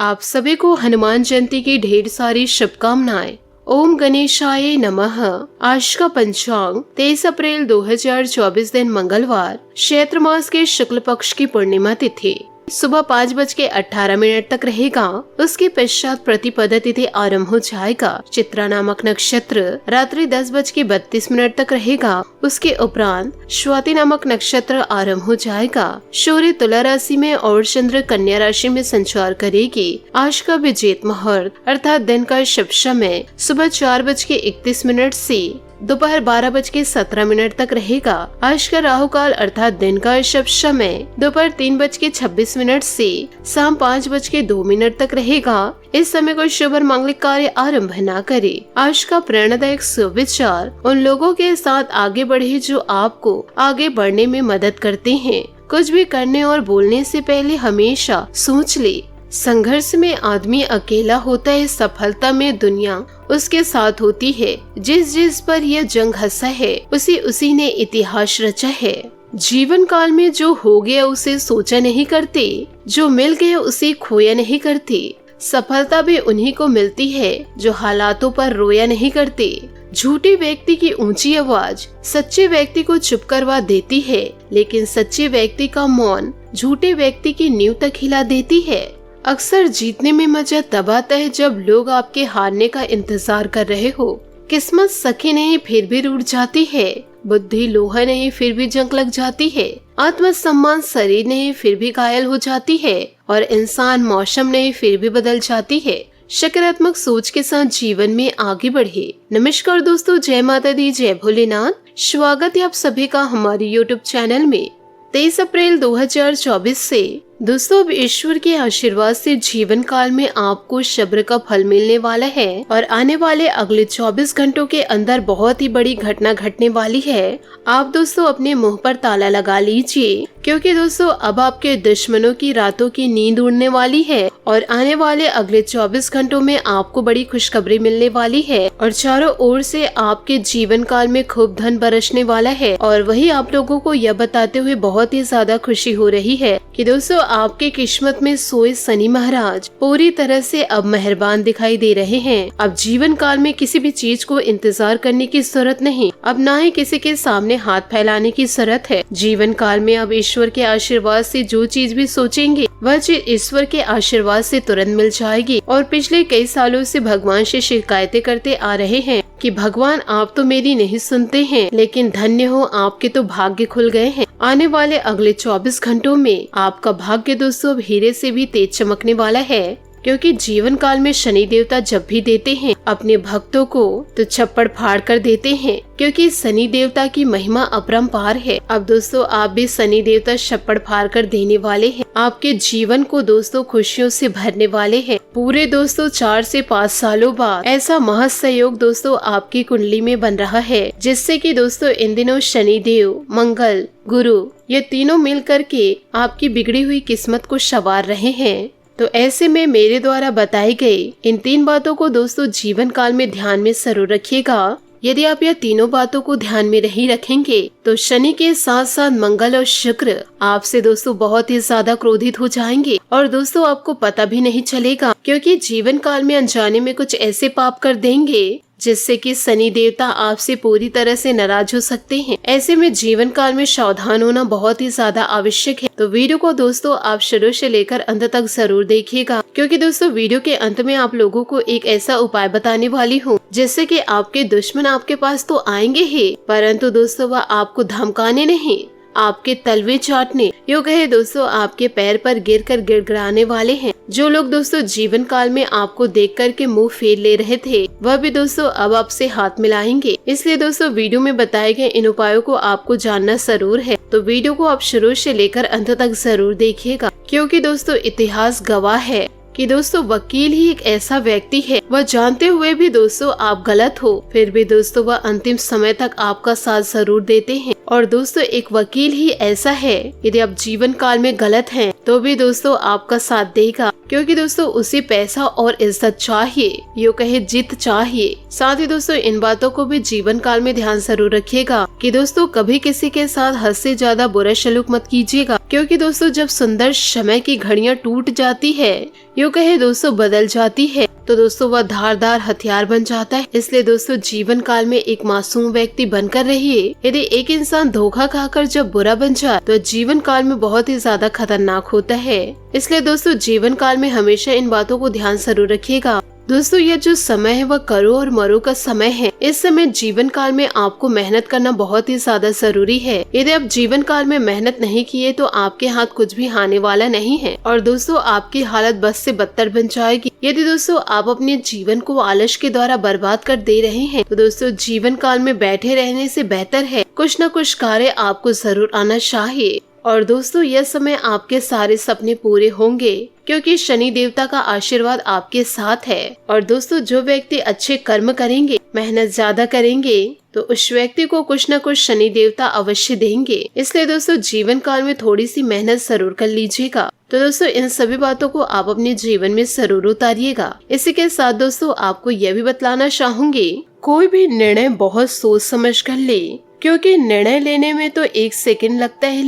आप सभी को हनुमान जयंती की ढेर सारी शुभकामनाएं। ओम गणेशाय नमः। आज का पंचांग 23 अप्रैल 2024 दिन मंगलवार, चैत्र मास के शुक्ल पक्ष की पूर्णिमा तिथि सुबह 5:18 तक रहेगा। उसके पश्चात प्रतिपदा तिथि आरंभ हो जाएगा। चित्रा नामक नक्षत्र रात्रि 10:32 तक रहेगा। उसके उपरांत स्वाति नामक नक्षत्र आरंभ हो जाएगा। सूर्य तुला राशि में और चंद्र कन्या राशि में संचार करेगी। आज का विजेत मुहूर्त अर्थात दिन का शुभ समय सुबह 4:31 से दोपहर 12:17 तक रहेगा। आज का राहु काल अर्थात दिन का शुभ समय दोपहर 3:26 से शाम 5:02 तक रहेगा। इस समय कोई शुभ और मांगलिक कार्य आरंभ न करे। आज का प्रेरणादायक सुविचार उन लोगों के साथ आगे बढ़े जो आपको आगे बढ़ने में मदद करते हैं। कुछ भी करने और बोलने से पहले हमेशा सोच ले। संघर्ष में आदमी अकेला होता है, सफलता में दुनिया उसके साथ होती है। जिस पर यह जंग हंसा है उसी ने इतिहास रचा है। जीवन काल में जो हो गया उसे सोचा नहीं करते, जो मिल गया उसे खोया नहीं करते। सफलता भी उन्हीं को मिलती है जो हालातों पर रोया नहीं करते। झूठे व्यक्ति की ऊंची आवाज सच्चे व्यक्ति को चुप करवा देती है, लेकिन सच्चे व्यक्ति का मौन झूठे व्यक्ति की नींव तक हिला देती है। अक्सर जीतने में मजा तब आता है जब लोग आपके हारने का इंतजार कर रहे हो। किस्मत सखी नहीं फिर भी रूठ जाती है। बुद्धि लोहा नहीं फिर भी जंग लग जाती है। आत्मसम्मान शरीर नहीं फिर भी घायल हो जाती है। और इंसान मौसम नहीं फिर भी बदल जाती है। सकारात्मक सोच के साथ जीवन में आगे बढ़े। नमस्कार दोस्तों, जय माता दी, जय भोलेनाथ। स्वागत है आप सभी का हमारे यूट्यूब चैनल में। 23 अप्रैल 2024 से दोस्तों अब ईश्वर के आशीर्वाद से जीवन काल में आपको सब्र का फल मिलने वाला है और आने वाले अगले 24 घंटों के अंदर बहुत ही बड़ी घटना घटने वाली है। आप दोस्तों अपने मुंह पर ताला लगा लीजिए, क्योंकि दोस्तों अब आपके दुश्मनों की रातों की नींद उड़ने वाली है और आने वाले अगले 24 घंटों में आपको बड़ी खुशखबरी मिलने वाली है और चारों ओर से आपके जीवन काल में खूब धन बरसने वाला है। और वही आप लोगों को यह बताते हुए बहुत ही ज्यादा खुशी हो रही है कि दोस्तों आपके किस्मत में सोए शनि महाराज पूरी तरह से अब मेहरबान दिखाई दे रहे हैं। अब जीवन काल में किसी भी चीज को इंतजार करने की जरूरत नहीं, अब ना ही किसी के सामने हाथ फैलाने की जरूरत है। जीवन काल में अब ईश्वर के आशीर्वाद से जो चीज भी सोचेंगे वह चीज ईश्वर के आशीर्वाद से तुरंत मिल जाएगी। और पिछले कई सालों से भगवान से शिकायतें करते आ रहे हैं कि भगवान आप तो मेरी नहीं सुनते हैं, लेकिन धन्य हो आपके तो भाग्य खुल गए हैं। आने वाले अगले 24 घंटों में आपका भाग्य दोस्तों अब हीरे से भी तेज चमकने वाला है, क्योंकि जीवन काल में शनि देवता जब भी देते हैं अपने भक्तों को तो छप्पड़ फाड़ कर देते हैं, क्योंकि शनि देवता की महिमा अपरंपार है। अब दोस्तों आप भी शनि देवता छप्पड़ फाड़ कर देने वाले हैं। आपके जीवन को दोस्तों खुशियों से भरने वाले हैं। पूरे दोस्तों 4 से 5 सालों बाद ऐसा महत्सयोग दोस्तों आपकी कुंडली में बन रहा है, जिससे कि दोस्तों इन दिनों शनि देव, मंगल, गुरु ये तीनों मिल करके आपकी बिगड़ी हुई किस्मत को संवार रहे हैं। तो ऐसे में मेरे द्वारा बताई गई इन 3 बातों को दोस्तों जीवन काल में ध्यान में जरूर रखिएगा। यदि आप यह तीनों बातों को ध्यान में नहीं रखेंगे तो शनि के साथ साथ मंगल और शुक्र आपसे दोस्तों बहुत ही ज्यादा क्रोधित हो जाएंगे और दोस्तों आपको पता भी नहीं चलेगा, क्योंकि जीवन काल में अनजाने में कुछ ऐसे पाप कर देंगे जिससे कि शनि देवता आपसे पूरी तरह से नाराज हो सकते हैं। ऐसे में जीवन काल में सावधान होना बहुत ही ज्यादा आवश्यक है। तो वीडियो को दोस्तों आप शुरू से लेकर अंत तक जरूर देखिएगा, क्योंकि दोस्तों वीडियो के अंत में आप लोगों को एक ऐसा उपाय बताने वाली हूँ जिससे कि आपके दुश्मन आपके पास तो आएंगे ही, परंतु दोस्तों वह आपको धमकाने नहीं, आपके तलवे चाटने, यूँ कहे दोस्तों आपके पैर पर गिरकर गिड़गिड़ाने वाले हैं। जो लोग दोस्तों जीवन काल में आपको देख कर के मुंह फेर ले रहे थे वह भी दोस्तों अब आपसे हाथ मिलाएंगे। इसलिए दोस्तों वीडियो में बताए गए इन उपायों को आपको जानना जरूर है। तो वीडियो को आप शुरू से लेकर अंत तक जरूर देखिएगा, क्योंकि दोस्तों इतिहास गवाह है कि दोस्तों वकील ही एक ऐसा व्यक्ति है, वह जानते हुए भी दोस्तों आप गलत हो फिर भी दोस्तों वह अंतिम समय तक आपका साथ जरूर देते हैं। और दोस्तों एक वकील ही ऐसा है, यदि आप जीवन काल में गलत हैं तो भी दोस्तों आपका साथ देगा, क्योंकि दोस्तों उसे पैसा और इज्जत चाहिए, यो कहे जीत चाहिए। साथ ही दोस्तों इन बातों को भी जीवन काल में ध्यान जरूर रखिएगा कि दोस्तों कभी किसी के साथ हद से ज्यादा बुरा सलूक मत कीजिएगा, क्योंकि दोस्तों जब सुंदर समय की घड़ियां टूट जाती है, यो कहे दोस्तों बदल जाती है, तो दोस्तों वह धारदार हथियार बन जाता है। इसलिए दोस्तों जीवन काल में एक मासूम व्यक्ति बनकर रहिए। यदि एक इंसान धोखा खाकर जब बुरा बन जाए तो जीवन काल में बहुत ही ज्यादा खतरनाक होता है। इसलिए दोस्तों जीवन काल में हमेशा इन बातों को ध्यान जरूर रखिएगा। दोस्तों यह जो समय है वह करो और मरो का समय है। इस समय जीवन काल में आपको मेहनत करना बहुत ही ज्यादा जरूरी है। यदि आप जीवन काल में मेहनत नहीं किए तो आपके हाथ कुछ भी आने वाला नहीं है और दोस्तों आपकी हालत बस से बदतर बन जाएगी। यदि दोस्तों आप अपने जीवन को आलस के द्वारा बर्बाद कर दे रहे हैं तो दोस्तों जीवन काल में बैठे रहने से बेहतर है कुछ न कुछ कार्य आपको जरूर आना चाहिए। और दोस्तों यह समय आपके सारे सपने पूरे होंगे, क्योंकि शनि देवता का आशीर्वाद आपके साथ है। और दोस्तों जो व्यक्ति अच्छे कर्म करेंगे, मेहनत ज्यादा करेंगे, तो उस व्यक्ति को कुछ न कुछ शनि देवता अवश्य देंगे। इसलिए दोस्तों जीवन काल में थोड़ी सी मेहनत जरूर कर लीजिएगा। तो दोस्तों इन सभी बातों को आप अपने जीवन में जरूर उतारिएगा। इसी के साथ दोस्तों आपको यह भी बतलाना चाहूंगी, कोई भी निर्णय बहुत सोच समझ कर ले, क्योंकि निर्णय लेने में तो 1 सेकंड लगता है,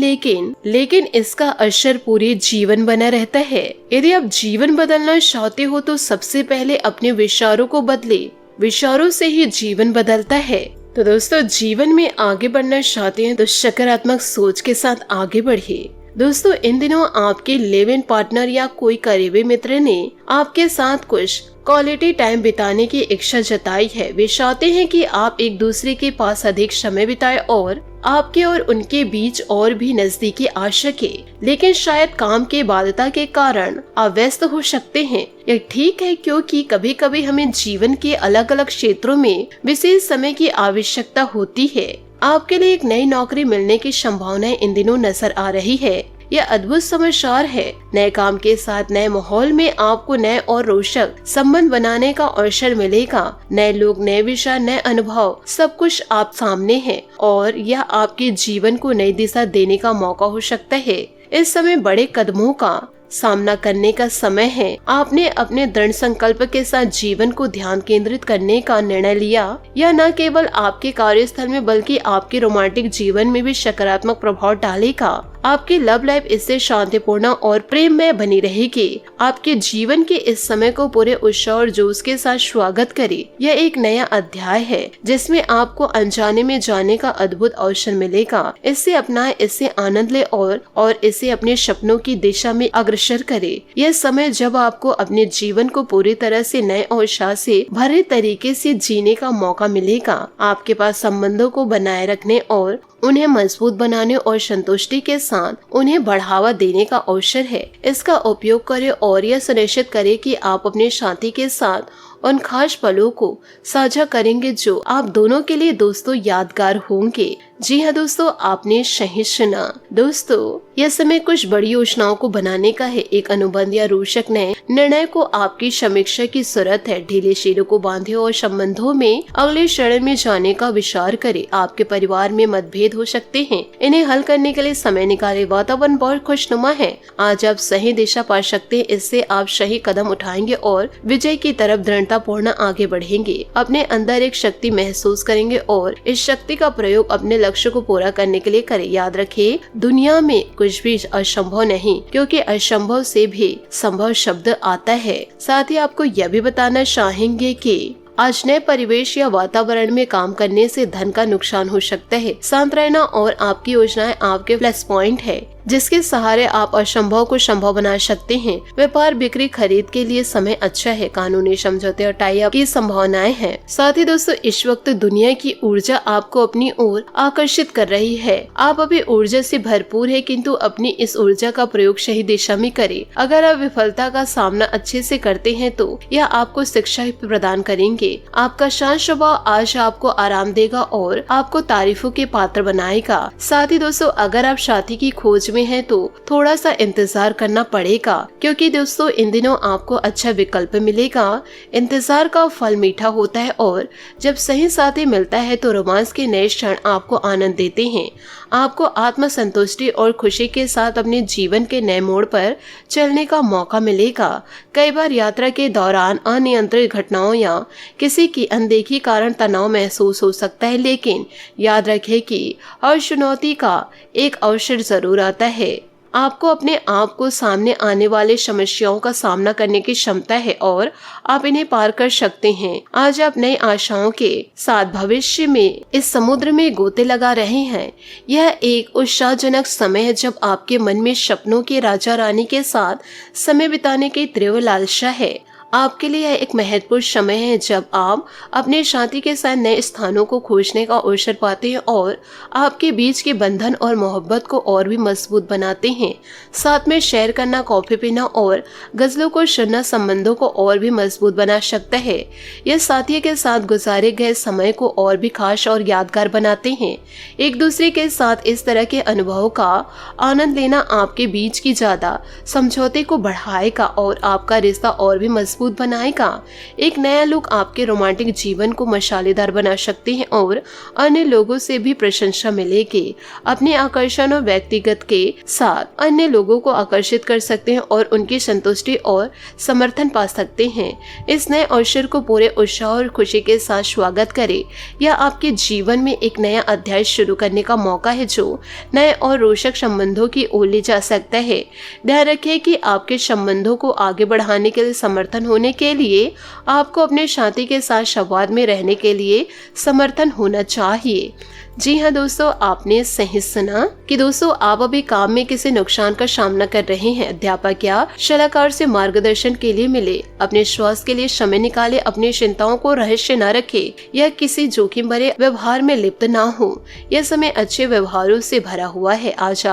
लेकिन इसका असर पूरे जीवन बना रहता है। यदि आप जीवन बदलना चाहते हो तो सबसे पहले अपने विचारों को बदले। विचारों से ही जीवन बदलता है। तो दोस्तों जीवन में आगे बढ़ना चाहते हैं तो सकारात्मक सोच के साथ आगे बढ़िए। दोस्तों इन दिनों आपके लिव इन पार्टनर या कोई करीबी मित्र ने आपके साथ कुछ क्वालिटी टाइम बिताने की इच्छा जताई है। वे चाहते हैं कि आप एक दूसरे के पास अधिक समय बिताएं और आपके और उनके बीच और भी नजदीकी आ सके, लेकिन शायद काम के बाध्यता के कारण आप व्यस्त हो सकते हैं। यह ठीक है, क्योंकि कभी कभी हमें जीवन के अलग अलग क्षेत्रों में विशेष समय की आवश्यकता होती है। आपके लिए एक नई नौकरी मिलने की संभावनाएं इन दिनों नजर आ रही है। यह अद्भुत समाचार है। नए काम के साथ नए माहौल में आपको नए और रोचक संबंध बनाने का अवसर मिलेगा। नए लोग, नए विचार, नए अनुभव, सब कुछ आप सामने है और यह आपके जीवन को नई दिशा देने का मौका हो सकता है। इस समय बड़े कदमों का सामना करने का समय है। आपने अपने दृढ़ संकल्प के साथ जीवन को ध्यान केंद्रित करने का निर्णय लिया। यह न केवल आपके कार्यस्थल में बल्कि आपके रोमांटिक जीवन में भी सकारात्मक प्रभाव डालेगा। आपकी लव लाइफ इससे शांतिपूर्ण और प्रेममय बनी रहेगी। आपके जीवन के इस समय को पूरे उत्साह और जोश के साथ स्वागत करें। यह एक नया अध्याय है जिसमें आपको अनजाने में जाने का अद्भुत अवसर मिलेगा। इसे अपनाएं, इससे आनंद ले और इसे अपने सपनों की दिशा में अग्रसर करे। यह समय जब आपको अपने जीवन को पूरी तरह से नए और उत्साह से भरे तरीके से जीने का मौका मिलेगा। आपके पास संबंधों को बनाए रखने और उन्हें मजबूत बनाने और संतुष्टि के साथ उन्हें बढ़ावा देने का अवसर है। इसका उपयोग करें और यह सुनिश्चित करें कि आप अपने साथी के साथ उन खास पलों को साझा करेंगे जो आप दोनों के लिए दोस्तों यादगार होंगे। जी हाँ दोस्तों, आपने सही सुना। दोस्तों यह समय कुछ बड़ी योजनाओं को बनाने का है। एक अनुबंध या रोचक नए निर्णय को आपकी समीक्षा की जरूरत है। ढीले शीरों को बांधे और संबंधों में अगले चरण में जाने का विचार करें। आपके परिवार में मतभेद हो सकते हैं, इन्हें हल करने के लिए समय निकालें। वातावरण बहुत खुशनुमा है। आज आप सही दिशा पा सकते हैं। इससे आप सही कदम उठाएंगे और विजय की तरफ दृढ़ता पूर्ण आगे बढ़ेंगे। अपने अंदर एक शक्ति महसूस करेंगे और इस शक्ति का प्रयोग अपने लक्ष्य को पूरा करने के लिए करें। याद रखिए, दुनिया में कुछ भी असंभव नहीं, क्योंकि असंभव से भी संभव शब्द आता है। साथ ही आपको यह भी बताना चाहेंगे कि आज नए परिवेश या वातावरण में काम करने से धन का नुकसान हो सकता है। शांत रहना और आपकी योजनाएं आपके प्लस पॉइंट है, जिसके सहारे आप असंभव को संभव बना सकते हैं। व्यापार, बिक्री, खरीद के लिए समय अच्छा है। कानूनी समझौते और टाई अप की संभावनाएं हैं। साथ ही दोस्तों इस वक्त दुनिया की ऊर्जा आपको अपनी ओर आकर्षित कर रही है। आप अभी ऊर्जा से भरपूर है, किंतु अपनी इस ऊर्जा का प्रयोग सही दिशा में करें। अगर आप विफलता का सामना अच्छे से करते हैं तो यह आपको शिक्षा प्रदान करेंगे। आपका शांत स्वभाव आज आपको आराम देगा और आपको तारीफों के पात्र बनाएगा। साथ ही दोस्तों अगर आप साथी की खोज में हैं तो थोड़ा सा इंतजार करना पड़ेगा, क्योंकि दोस्तों इन दिनों आपको अच्छा विकल्प मिलेगा। इंतजार का फल मीठा होता है और जब सही साथी मिलता है तो रोमांस के नए क्षण आपको आनंद देते हैं। आपको आत्मसंतुष्टि और खुशी के साथ अपने जीवन के नए मोड़ पर चलने का मौका मिलेगा। कई बार यात्रा के दौरान अनियंत्रित घटनाओं या किसी की अनदेखी कारण तनाव महसूस हो सकता है, लेकिन याद रखें कि हर चुनौती का एक अवसर जरूर आता है। आपको अपने आप को सामने आने वाले समस्याओं का सामना करने की क्षमता है और आप इन्हें पार कर सकते हैं। आज आप नई आशाओं के साथ भविष्य में इस समुद्र में गोते लगा रहे हैं। यह एक उत्साहजनक समय है जब आपके मन में सपनों के राजा रानी के साथ समय बिताने की तीव्र लालसा है। आपके लिए यह एक महत्वपूर्ण समय है जब आप अपने साथी के साथ नए स्थानों को खोजने का अवसर पाते हैं और आपके बीच के बंधन और मोहब्बत को और भी मजबूत बनाते हैं। साथ में शेयर करना, कॉफी पीना और गजलों को सुनना संबंधों को और भी मजबूत बना सकता है। यह साथी के साथ गुजारे गए समय को और भी खास और यादगार बनाते हैं। एक दूसरे के साथ इस तरह के अनुभवों का आनंद लेना आपके बीच की ज्यादा समझौते को बढ़ाएगा और आपका रिश्ता और भी मजबूत बनाएगा। एक नया लुक आपके रोमांटिक जीवन को मसालेदार बना सकते हैं और अन्य लोगों से भी प्रशंसा मिलेगी। अपने आकर्षण और व्यक्तिगत के साथ अन्य लोगों को आकर्षित कर सकते हैं और उनकी संतुष्टि और समर्थन पा सकते हैं। इस नए अवसर को पूरे उत्साह और खुशी के साथ स्वागत करें। यह आपके जीवन में एक नया अध्याय शुरू करने का मौका है जो नए और रोचक संबंधों की ओर ले जा सकता है। ध्यान रखें कि आपके संबंधों को आगे बढ़ाने के लिए समर्थन होने के लिए आपको अपने साथी के साथ संवाद में रहने के लिए समर्थन होना चाहिए। जी हाँ दोस्तों, आपने सही सुना कि दोस्तों आप अभी काम में किसी नुकसान का सामना कर रहे हैं। अध्यापक या सलाहकार से मार्गदर्शन के लिए मिले। अपने स्वास्थ्य के लिए समय निकाले। अपनी चिंताओं को रहस्य न रखे या किसी जोखिम भरे व्यवहार में लिप्त ना हो। यह समय अच्छे व्यवहारों से भरा हुआ है। आज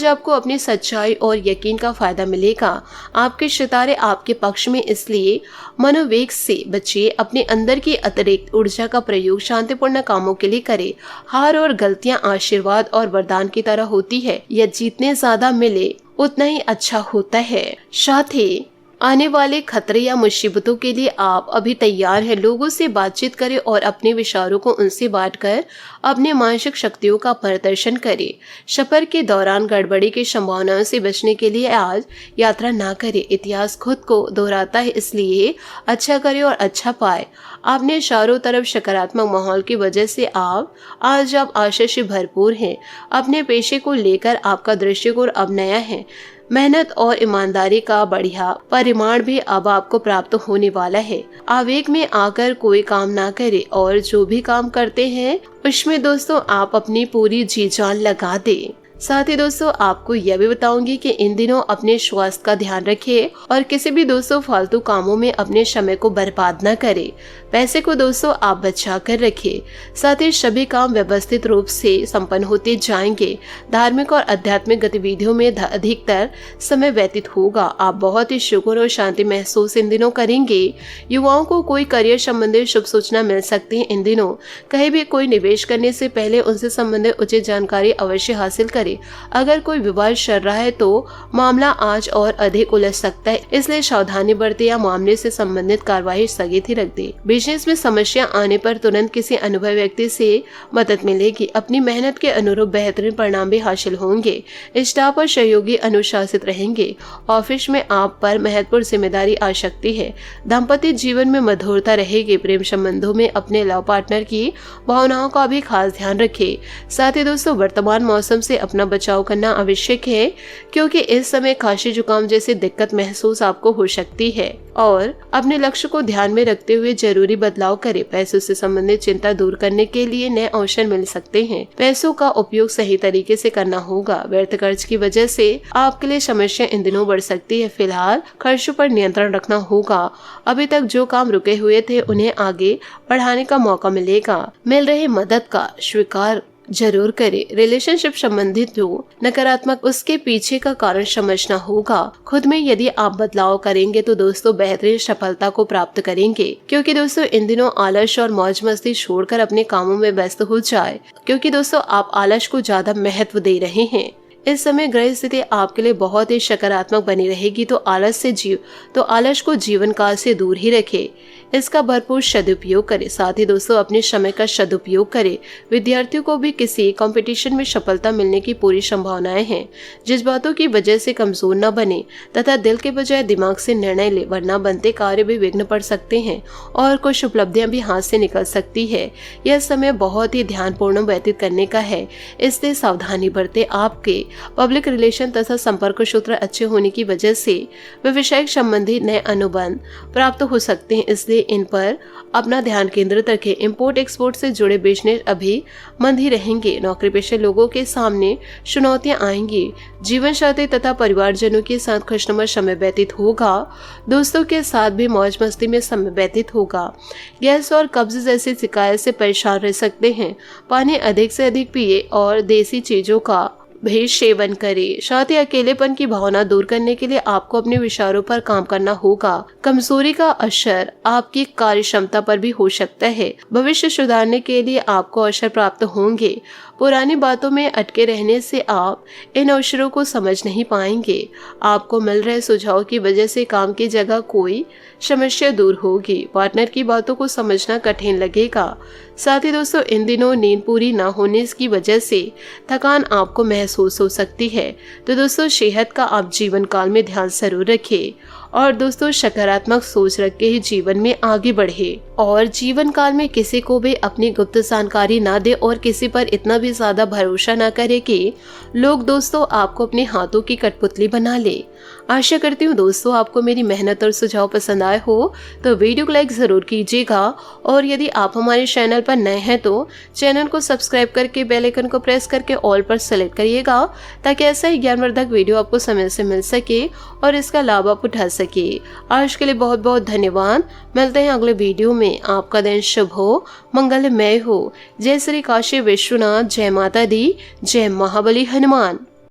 आपको अपनी सच्चाई और यकीन का फायदा मिलेगा। आपके सितारे आपके पक्ष में, इसलिए मनोवेग से बचिए। अपने अंदर की अतिरिक्त ऊर्जा का प्रयोग शांतिपूर्ण कामों के लिए करें। हार और गलतियां आशीर्वाद और वरदान की तरह होती है। यह जितने ज्यादा मिले उतना ही अच्छा होता है। साथ ही आने वाले खतरे या मुसीबतों के लिए आप अभी तैयार हैं। लोगों से बातचीत करें और अपने विचारों को उनसे बांटकर अपने मानसिक शक्तियों का प्रदर्शन करें। सफर के दौरान गड़बड़ी की संभावनाओं से बचने के लिए आज यात्रा ना करें। इतिहास खुद को दोहराता है, इसलिए अच्छा करें और अच्छा पाए। आपने चारों तरफ सकारात्मक माहौल की वजह से आज आप आशा से भरपूर हैं। अपने पेशे को लेकर आपका दृष्टिकोण अब नया है। मेहनत और ईमानदारी का बढ़िया परिमाण भी अब आपको प्राप्त होने वाला है। आवेग में आकर कोई काम ना करें और जो भी काम करते हैं उसमें दोस्तों आप अपनी पूरी जी जान लगा दें। साथ ही दोस्तों आपको यह भी बताऊंगी कि इन दिनों अपने स्वास्थ्य का ध्यान रखें और किसी भी दोस्तों फालतू कामों में अपने समय को बर्बाद न करें। पैसे को दोस्तों आप बचा कर रखें। साथ ही सभी काम व्यवस्थित रूप से संपन्न होते जाएंगे। धार्मिक और आध्यात्मिक गतिविधियों में अधिकतर समय व्यतीत होगा। आप बहुत ही सुकून और शांति महसूस इन दिनों करेंगे। युवाओं को कोई करियर संबंधित शुभ सूचना मिल सकती है। इन दिनों कहीं भी कोई निवेश करने से पहले उनसे संबंधित उचित जानकारी अवश्य हासिल करें। अगर कोई विवाद चल रहा है तो मामला आज और अधिक उलझ सकता है, इसलिए सावधानी बरतें या मामले से संबंधित कार्यवाही स्थगित ही रख दें। बिजनेस में समस्या आने पर तुरंत किसी अनुभवी व्यक्ति से मदद मिलेगी। अपनी मेहनत के अनुरूप बेहतरीन परिणाम भी हासिल होंगे। स्टाफ और सहयोगी अनुशासित रहेंगे। ऑफिस में आप पर महत्वपूर्ण जिम्मेदारी आ सकती है। दाम्पत्य जीवन में मधुरता रहेगी। प्रेम संबंधों में अपने लव पार्टनर की भावनाओं का भी खास ध्यान रखें। साथ ही दोस्तों वर्तमान मौसम से अपना बचाव करना आवश्यक है, क्योंकि इस समय खांसी जुकाम जैसी दिक्कत महसूस आपको हो सकती है। और अपने लक्ष्य को ध्यान में रखते हुए जरूरी बदलाव करें। पैसों से संबंधित चिंता दूर करने के लिए नए अवसर मिल सकते हैं। पैसों का उपयोग सही तरीके से करना होगा। व्यर्थ खर्च की वजह से आपके लिए समस्या इन दिनों बढ़ सकती है। फिलहाल खर्चों पर नियंत्रण रखना होगा। अभी तक जो काम रुके हुए थे उन्हें आगे बढ़ाने का मौका मिलेगा। मिल रही मदद का स्वीकार जरूर करें। रिलेशनशिप संबंधित जो नकारात्मक उसके पीछे का कारण समझना होगा। खुद में यदि आप बदलाव करेंगे तो दोस्तों बेहतरीन सफलता को प्राप्त करेंगे। क्योंकि दोस्तों इन दिनों आलस और मौज मस्ती छोड़कर अपने कामों में व्यस्त हो जाए, क्योंकि दोस्तों आप आलस को ज्यादा महत्व दे रहे हैं। इस समय ग्रह स्थिति आपके लिए बहुत ही सकारात्मक बनी रहेगी, तो आलस को जीवन काल से दूर ही रखें। इसका भरपूर सदुपयोग करें। साथ ही दोस्तों अपने समय का सदुपयोग करें। विद्यार्थियों को भी किसी कंपटीशन में सफलता मिलने की पूरी संभावनाएं हैं। जिस बातों की वजह से कमजोर न बने तथा दिल के बजाय दिमाग से निर्णय ले, वरना बनते कार्य भी विघ्न पड़ सकते हैं और कुछ उपलब्धियां भी हाथ से निकल सकती है। यह समय बहुत ही ध्यानपूर्ण व्यतीत करने का है, इसलिए सावधानी बरतें। आपके पब्लिक रिलेशन तथा संपर्क सूत्र अच्छे होने की वजह से व्यवसायिक संबंधी नए अनुबंध प्राप्त हो सकते हैं, इसलिए इन पर अपना ध्यान केंद्रित रखें। इंपोर्ट एक्सपोर्ट से जुड़े बिजनेस अभी मंद ही रहेंगे। नौकरी पेशे लोगों के सामने चुनौतियां आएंगी। जीवन साथी तथा परिवारजनों के साथ खुशनुमा समय व्यतीत होगा। दोस्तों के साथ भी मौज मस्ती में समय व्यतीत होगा। गैस और कब्ज जैसी शिकायत से परेशान रह सकते हैं। पानी अधिक से अधिक पिए और देसी चीजों का भी सेवन करें। साथ ही अकेलेपन की भावना दूर करने के लिए आपको अपने विचारों पर काम करना होगा। कमजोरी का असर आपकी कार्य क्षमता पर भी हो सकता है। भविष्य सुधारने के लिए आपको अवसर प्राप्त होंगे। पुरानी बातों में अटके रहने से आप इन अवसरों को समझ नहीं पाएंगे। आपको मिल रहे सुझाव की वजह से काम की जगह कोई समस्या दूर होगी। पार्टनर की बातों को समझना कठिन लगेगा। साथ ही दोस्तों इन दिनों नींद पूरी न होने की वजह से थकान आपको महसूस हो सकती है, तो दोस्तों सेहत का आप जीवन काल में ध्यान जरूर रखें और दोस्तों सकारात्मक सोच रख के ही जीवन में आगे बढ़े और जीवन काल में किसी को भी अपनी गुप्त जानकारी ना दे और किसी पर इतना भी ज्यादा भरोसा ना करे कि लोग दोस्तों आपको अपने हाथों की कठपुतली बना ले। आशा करती हूँ दोस्तों आपको मेरी मेहनत और सुझाव पसंद आए हो तो वीडियो को लाइक जरूर कीजिएगा और यदि आप हमारे चैनल पर नए हैं तो चैनल को सब्सक्राइब करके बेल आइकन को प्रेस करके ऑल पर सेलेक्ट करिएगा, ताकि ऐसा ही ज्ञानवर्धक वीडियो आपको समय से मिल सके और इसका लाभ आप उठा सके। आज के लिए बहुत बहुत धन्यवाद। मिलते हैं अगले वीडियो में। आपका दिन शुभ हो, मंगलमय हो। जय श्री काशी विश्वनाथ, जय माता दी, जय महाबली हनुमान।